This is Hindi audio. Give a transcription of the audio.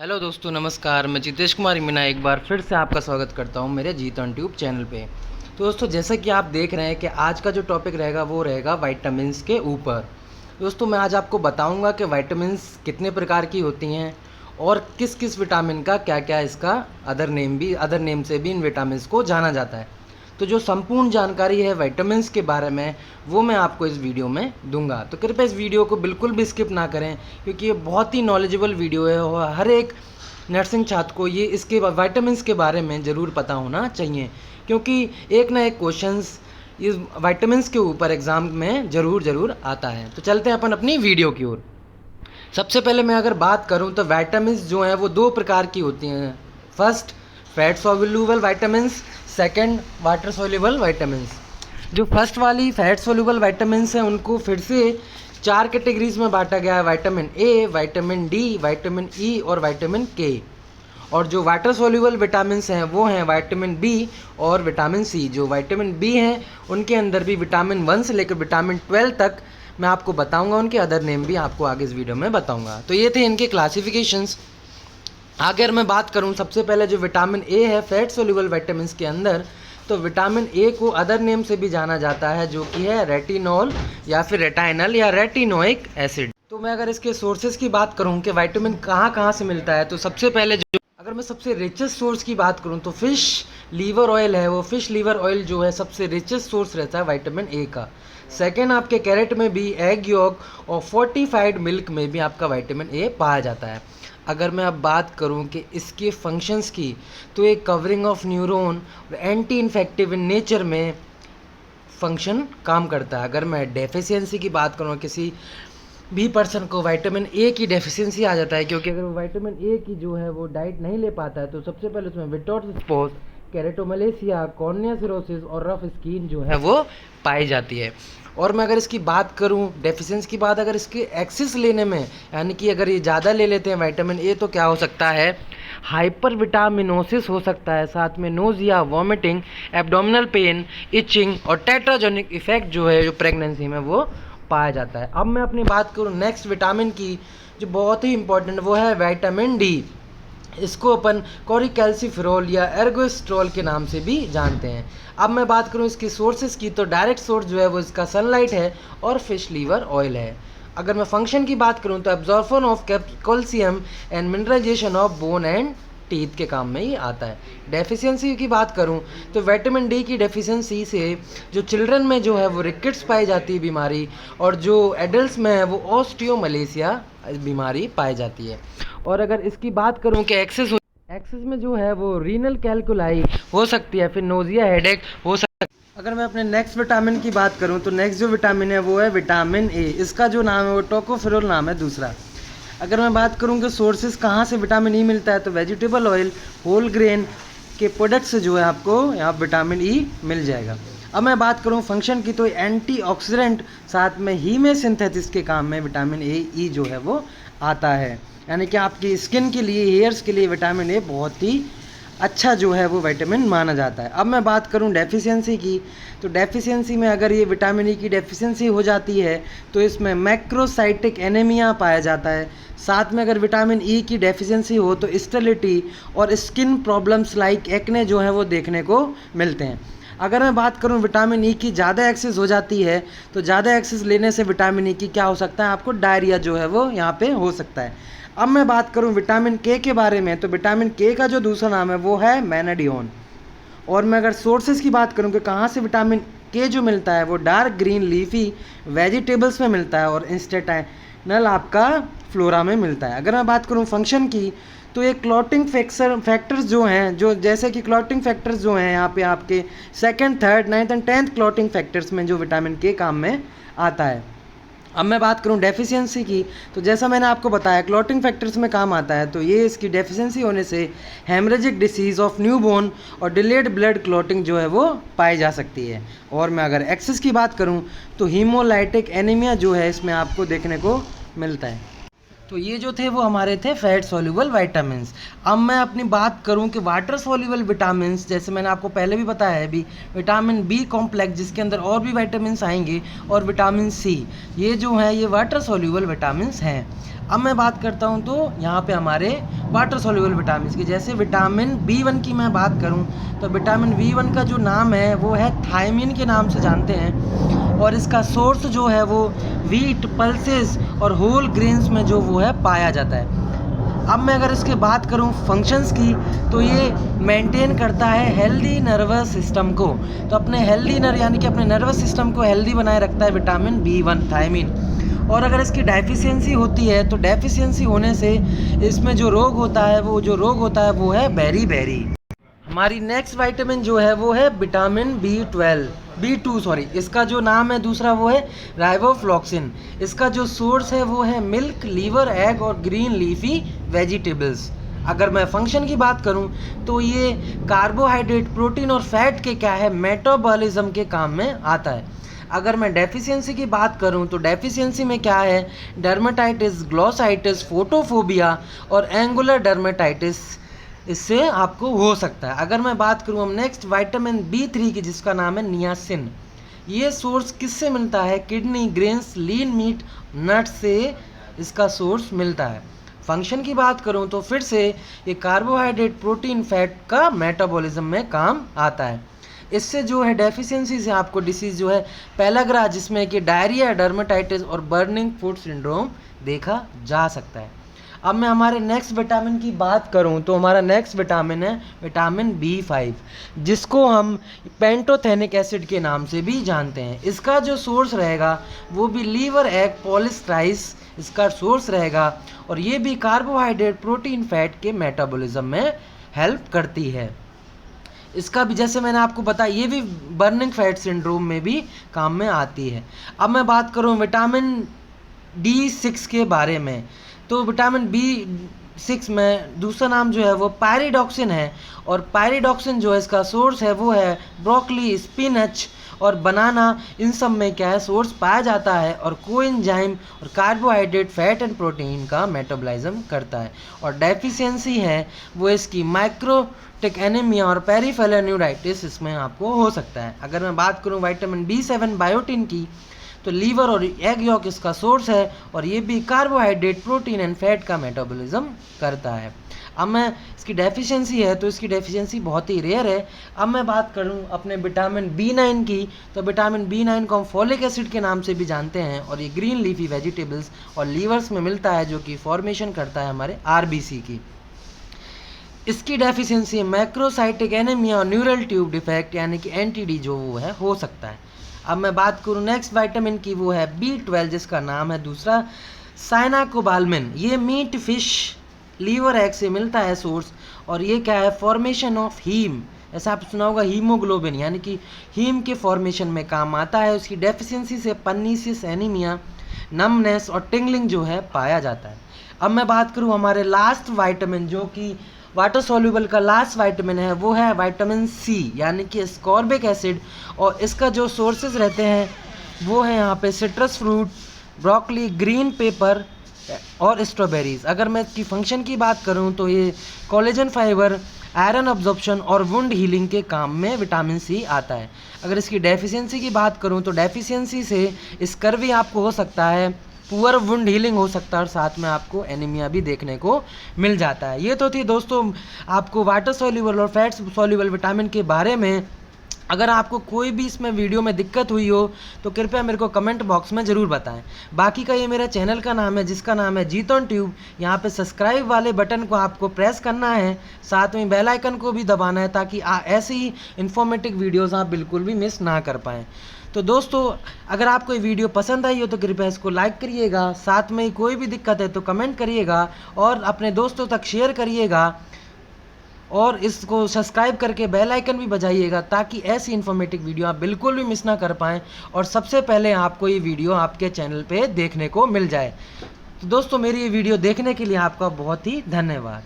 हेलो दोस्तों, नमस्कार। मैं जितेश कुमार मीना एक बार फिर से आपका स्वागत करता हूं मेरे जीत ऑन ट्यूब चैनल पे। तो दोस्तों, जैसा कि आप देख रहे हैं कि आज का जो टॉपिक रहेगा वो रहेगा विटामिन्स के ऊपर। दोस्तों, मैं आज आपको बताऊंगा कि विटामिन्स कितने प्रकार की होती हैं और किस किस विटामिन का क्या क्या इसका अदर नेम से भी इन विटामिन्स को जाना जाता है। तो जो संपूर्ण जानकारी है विटामिन्स के बारे में वो मैं आपको इस वीडियो में दूंगा। तो कृपया इस वीडियो को बिल्कुल भी स्किप ना करें, क्योंकि ये बहुत ही नॉलेजेबल वीडियो है और हर एक नर्सिंग छात्र को ये इसके विटामिन्स के बारे में ज़रूर पता होना चाहिए, क्योंकि एक ना एक क्वेश्चंस इस विटामिन्स के ऊपर एग्ज़ाम में ज़रूर आता है। तो चलते हैं अपन अपनी वीडियो की ओर। सबसे पहले मैं अगर बात करूं तो विटामिन्स जो हैं वो दो प्रकार की होती हैं। First, fat soluble vitamins, second water soluble vitamins. जो फर्स्ट वाली फैट सोल्यूबल विटामिन्स हैं उनको फिर से 4 कैटेगरीज में बांटा गया है: vitamin A, vitamin D, vitamin E और विटामिन के। और जो वाटर सोल्यूबल विटामिन्स हैं वो हैं विटामिन बी और विटामिन सी। जो विटामिन बी हैं उनके अंदर भी विटामिन 1 से लेकर विटामिन 12 तक मैं आपको बताऊंगा, उनके अदर नेम भी आपको आगे इस वीडियो में बताऊंगा। तो ये थे इनके क्लासिफिकेशंस। अगर मैं बात करूं सबसे पहले जो विटामिन ए है फैट सोल्यूबल विटामिन्स के अंदर, तो विटामिन ए को अदर नेम से भी जाना जाता है जो कि है रेटिनॉल या फिर रेटाइनल या रेटिनोइक एसिड। तो मैं अगर इसके सोर्सेज की बात करूं कि विटामिन कहाँ कहाँ से मिलता है, तो सबसे पहले जो अगर मैं सबसे रिचेस्ट सोर्स की बात करूं तो फिश लीवर ऑयल है। वो फिश लीवर ऑयल जो है सबसे रिचेस्ट सोर्स रहता है विटामिन ए का। सेकेंड, आपके कैरेट में भी, एग यॉक और फोर्टिफाइड मिल्क में भी आपका विटामिन ए पाया जाता है। अगर मैं अब बात करूं कि इसके फंक्शंस की, तो एक covering of neuron, anti infective in nature में फंक्शन काम करता है। अगर मैं डेफिशिएंसी की बात करूं, किसी भी पर्सन को विटामिन ए की डेफिशिएंसी आ जाता है, क्योंकि अगर वो विटामिन ए की जो है वो डाइट नहीं ले पाता है, तो सबसे पहले उसमें विट्रोस स्पॉट, केरेटोमलेशिया, कॉर्निया सिरोसिस और रफ स्किन जो है वो पाई जाती है। और मैं अगर इसकी बात करूं डेफिशिएंसी की बात, अगर इसके एक्सेस लेने में, यानी कि अगर ये ज़्यादा ले लेते हैं विटामिन ए, तो क्या हो सकता है, हाइपर विटामिनोसिस हो सकता है, साथ में nausea, vomiting, abdominal pain, itching और टेट्राजेनिक इफेक्ट जो है जो प्रेगनेंसी में वो पाया जाता है। अब मैं अपनी बात करूं नेक्स्ट विटामिन की, जो बहुत ही इंपॉर्टेंट, वो है विटामिन डी। इसको अपन कोरिकैल्सिफेरॉल या एर्गोस्ट्रॉल के नाम से भी जानते हैं। अब मैं बात करूं इसकी सोर्सेज की, तो डायरेक्ट सोर्स जो है वो इसका सनलाइट है और फिश लीवर ऑयल है। अगर मैं फंक्शन की बात करूं तो absorption of calcium and mineralisation of bone and teeth के काम में ही आता है। डेफिशिएंसी की बात करूं तो विटामिन डी की डेफिशिएंसी से जो चिल्ड्रन में जो है वो रिकेट्स पाई जाती है बीमारी, और जो एडल्ट्स में है वो ऑस्टियोमलेशिया बीमारी पाई जाती है। और अगर इसकी बात करूं कि एक्सेस में जो है वो रीनल कैल्कुलाई हो सकती है, फिर नोजिया, हेडेक हो सकता है। अगर मैं अपने नेक्स्ट विटामिन की बात करूं तो नेक्स्ट जो विटामिन है वो है विटामिन ए। इसका जो नाम है वो टोकोफेरोल नाम है दूसरा। अगर मैं बात करूं कि सोर्सेज कहाँ से विटामिन ई मिलता है, तो वेजिटेबल ऑयल, होल ग्रेन के प्रोडक्ट से जो है आपको यहाँ विटामिन ई मिल जाएगा। अब मैं बात करूं फंक्शन की, तो एंटीऑक्सीडेंट साथ में हीमोसिंथेसिस के काम में विटामिन ए ई जो है वो आता है। यानी कि आपकी स्किन के लिए, हेयर्स के लिए विटामिन ए बहुत ही अच्छा जो है वो विटामिन माना जाता है। अब मैं बात करूं डेफिशिएंसी की, तो डेफिशिएंसी में अगर ये विटामिन ई की डेफिशिएंसी हो जाती है तो इसमें मैक्रोसाइटिक एनीमिया पाया जाता है। साथ में अगर विटामिन ई की डेफिशिएंसी हो तो स्टेरिलिटी और स्किन प्रॉब्लम्स लाइक एक्ने जो है वो देखने को मिलते हैं। अगर मैं बात करूं विटामिन ई की ज़्यादा एक्सेस हो जाती है, तो ज़्यादा एक्सेस लेने से विटामिन ई की क्या हो सकता है, आपको डायरिया जो है वो यहाँ पे हो सकता है। अब मैं बात करूं विटामिन के बारे में, तो विटामिन के का जो दूसरा नाम है वो है मैनाडियोन। और मैं अगर सोर्सेज की बात करूं कि कहाँ से विटामिन के जो मिलता है, वो डार्क ग्रीन लीफी वेजिटेबल्स में मिलता है और इंस्टेटाइनल आपका फ्लोरा में मिलता है। अगर मैं बात करूं फंक्शन की, तो ये क्लॉटिंग फैक्टर्स जो हैं, जो जैसे कि क्लॉटिंग फैक्टर्स जो हैं यहाँ पे आपके second, third, ninth and 10th clotting factors में जो विटामिन के काम में आता है। अब मैं बात करूं डेफिशिएंसी की, तो जैसा मैंने आपको बताया क्लॉटिंग फैक्टर्स में काम आता है, तो ये इसकी डेफिशिएंसी होने से हेमरेजिक डिसीज़ ऑफ न्यूबॉर्न और डिलेड ब्लड क्लॉटिंग जो है वो पाई जा सकती है। और मैं अगर एक्सेस की बात करूं तो हीमोलाइटिक एनीमिया जो है इसमें आपको देखने को मिलता है। तो ये जो थे वो हमारे थे फैट सोल्यूबल विटामिन्स। अब मैं अपनी बात करूं कि वाटर सोल्यूबल विटामिन्स, जैसे मैंने आपको पहले भी बताया है भी, विटामिन बी कॉम्प्लेक्स जिसके अंदर और भी विटामिन्स आएंगे, और विटामिन सी, ये जो है ये वाटर सोल्यूबल विटामिन्स हैं। अब मैं बात करता हूँ तो यहाँ पे हमारे वाटर सॉल्युबल विटामिन की, जैसे विटामिन B1 की मैं बात करूँ तो विटामिन B1 का जो नाम है वो है थायमिन के नाम से जानते हैं, और इसका सोर्स जो है वो व्हीट, पल्सेस और होल ग्रेन्स में जो वो है पाया जाता है। अब मैं अगर इसके बात करूं फंक्शंस की तो ये मेंटेन करता है हेल्दी नर्वस सिस्टम को, तो अपने हेल्दी यानी कि अपने नर्वस सिस्टम को हेल्दी बनाए रखता है विटामिन B1 थायमिन। और अगर इसकी डेफिशिएंसी होती है तो डेफिशिएंसी होने से इसमें जो रोग होता है वो है बेरी। हमारी नेक्स्ट विटामिन जो है वो है विटामिन B2 सॉरी, इसका जो नाम है दूसरा वो है राइबोफ्लोक्सिन। इसका जो सोर्स है वो है मिल्क, लीवर, एग और ग्रीन लीफी वेजिटेबल्स। अगर मैं फंक्शन की बात करूं तो ये कार्बोहाइड्रेट, प्रोटीन और फैट के क्या है मेटाबॉलिज्म के काम में आता है। अगर मैं डेफिशिएंसी की बात करूं तो डेफिशिएंसी में क्या है डर्मेटाइटिस, ग्लोसाइटिस, फोटोफोबिया और एंगुलर डर्मेटाइटिस इससे आपको हो सकता है। अगर मैं बात करूं हम नेक्स्ट विटामिन B3 की, जिसका नाम है नियासिन। ये सोर्स किससे मिलता है kidney, grains, lean meat, nuts से इसका सोर्स मिलता है। फंक्शन की बात करूं तो फिर से ये कार्बोहाइड्रेट, प्रोटीन, फैट का मेटाबॉलिज्म में काम आता है। इससे जो है डेफिशिएंसी से आपको डिसीज़ जो है पेलाग्रा, जिसमें कि डायरिया, डर्मेटाइटिस और बर्निंग फुट सिंड्रोम देखा जा सकता है। अब मैं हमारे नेक्स्ट विटामिन की बात करूं तो हमारा नेक्स्ट विटामिन है विटामिन B5, जिसको हम पेंटोथेनिक एसिड के नाम से भी जानते हैं। इसका जो सोर्स रहेगा वो भी लीवर, एग, पॉलिस्ट्राइस इसका सोर्स रहेगा, और ये भी कार्बोहाइड्रेट, प्रोटीन, फैट के मेटाबॉलिज्म में हेल्प करती है। इसका भी जैसे मैंने आपको बताया ये भी बर्निंग फैट सिंड्रोम में भी काम में आती है। अब मैं बात करूं विटामिन D6 के बारे में, तो विटामिन B6 में दूसरा नाम जो है वो पायरिडॉक्सिन है, और पायरिडॉक्सिन जो है इसका सोर्स है वो है ब्रोकली, स्पिनच और बनाना। इन सब में क्या है सोर्स पाया जाता है, और कोएंजाइम और कार्बोहाइड्रेट, फैट एंड प्रोटीन का मेटाबॉलिज्म करता है। और डेफिशिएंसी है वो इसकी माइक्रोटिक एनीमिया और पेरिफेरल न्यूराइटिस इसमें आपको हो सकता है। अगर मैं बात करूं विटामिन B7 बायोटिन की, तो लीवर और एग यॉक इसका सोर्स है, और ये भी कार्बोहाइड्रेट, प्रोटीन एंड फैट का मेटाबॉलिज्म करता है। अब मैं इसकी डेफिशिएंसी है तो इसकी डेफिशिएंसी बहुत ही रेयर है। अब मैं बात करूं अपने विटामिन B9 की, तो विटामिन B9 को हम फॉलिक एसिड के नाम से भी जानते हैं, और ये ग्रीन लीफी वेजिटेबल्स और लीवर्स में मिलता है, जो कि फॉर्मेशन करता है हमारे RBC की। इसकी डेफिशिएंसी मैक्रोसाइटिक एनीमिया और न्यूरल ट्यूब डिफेक्ट यानी कि NTD जो वो है हो सकता है। अब मैं बात करूं नेक्स्ट विटामिन की, वो है B12, जिसका नाम है दूसरा साइनाकोबाल्मिन। ये मीट, फिश, लीवर, एग से मिलता है सोर्स, और ये क्या है फॉर्मेशन ऑफ हीम, ऐसा आप सुना होगा हीमोग्लोबिन, यानी कि हीम के फॉर्मेशन में काम आता है। उसकी डेफिशिएंसी से पर्नीसिस एनीमिया, नमनेस और टिंगलिंग जो है पाया जाता है। अब मैं बात करूं हमारे लास्ट विटामिन, जो कि वाटर सॉल्युबल का लास्ट विटामिन है, वो है विटामिन C यानी कि स्कॉर्बिक एसिड, और इसका जो सोर्सेज रहते हैं वो है यहाँ पे citrus fruit, broccoli, green pepper और स्ट्रॉबेरीज। अगर मैं इसकी फंक्शन की बात करूँ तो ये कोलेजन फाइबर, आयरन अब्जॉर्प्शन और वुंड हीलिंग के काम में विटामिन C आता है। अगर इसकी डेफिशिएंसी की बात करूँ तो डेफिशिएंसी से स्कर्वी आपको हो सकता है, पुअर वुंड हीलिंग हो सकता है, और साथ में आपको एनीमिया भी देखने को मिल जाता है। ये तो थी दोस्तों आपको वाटर सॉल्युबल और फैट सॉल्युबल विटामिन के बारे में। अगर आपको कोई भी इसमें वीडियो में दिक्कत हुई हो तो कृपया मेरे को कमेंट बॉक्स में ज़रूर बताएं। बाकी का ये मेरा चैनल का नाम है, जिसका नाम है जीत ऑन ट्यूब। यहाँ पे सब्सक्राइब वाले बटन को आपको प्रेस करना है, साथ में बेल आइकन को भी दबाना है, ताकि ऐसी ही इन्फॉर्मेटिव वीडियोज़ आप बिल्कुल भी मिस ना कर पाएँ। तो दोस्तों अगर आपको ये वीडियो पसंद आई हो तो कृपया इसको लाइक करिएगा, साथ में ही कोई भी दिक्कत है तो कमेंट करिएगा, और अपने दोस्तों तक शेयर करिएगा, और इसको सब्सक्राइब करके बेल आइकन भी बजाइएगा, ताकि ऐसी इन्फॉर्मेटिव वीडियो आप बिल्कुल भी मिस ना कर पाएँ, और सबसे पहले आपको ये वीडियो आपके चैनल पे देखने को मिल जाए। तो दोस्तों मेरी ये वीडियो देखने के लिए आपका बहुत ही धन्यवाद।